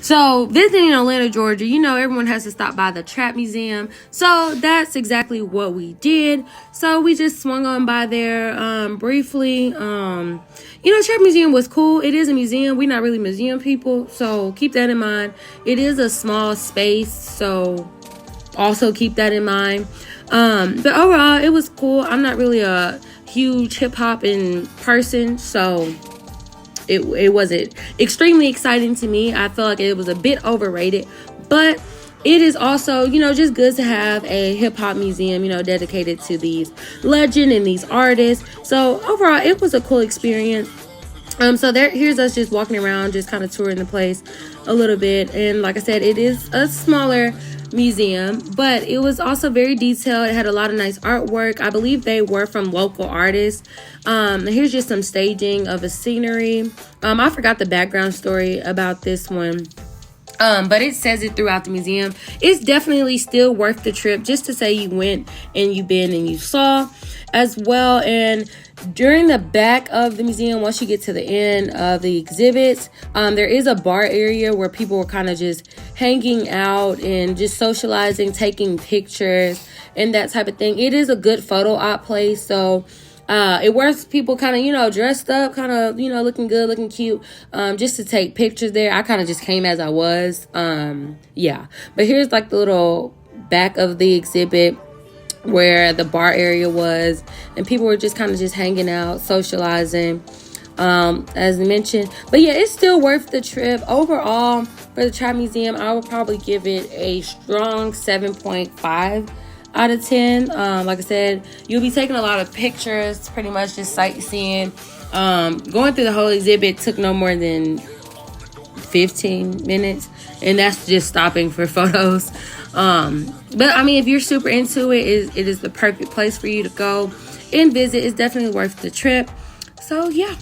So visiting Atlanta, Georgia, you know, everyone has to stop by the Trap Museum. So that's exactly what we did. So we just swung on by there briefly. Trap Museum was cool. It is a museum. We're not really museum people, so keep that in mind. It is a small space, so also keep that in mind. But overall, it was cool. I'm not really a huge hip hop in person, so it wasn't extremely exciting to me. I felt like it was a bit overrated, but it is also, just good to have a hip hop museum, dedicated to these legend and these artists. So overall, it was a cool experience. Here's us just walking around, just kind of touring the place a little bit. And like I said, it is a smaller museum, but it was also very detailed. It had a lot of nice artwork. I believe they were from local artists. Here's just some staging of a scenery. I forgot the background story about this one. But it says it throughout the museum. It's definitely still worth the trip just to say you went and you've been and you saw as well. And during the back of the museum, once you get to the end of the exhibits, there is a bar area where people were kind of just hanging out and just socializing, taking pictures and that type of thing. It is a good photo op place. So it worth people kind of, dressed up, kind of, looking good, looking cute, just to take pictures there. I kind of just came as I was. Yeah. But here's like the little back of the exhibit where the bar area was, and people were just kind of just hanging out, socializing, as mentioned. But yeah, it's still worth the trip. Overall, for the Trap Museum, I would probably give it a strong 7.5 out of 10. Like I said, you'll be taking a lot of pictures, pretty much just sightseeing. Going through the whole exhibit took no more than 15 minutes, and that's just stopping for photos. But I mean, if you're super into it, it is the perfect place for you to go and visit. It's definitely worth the trip. So yeah.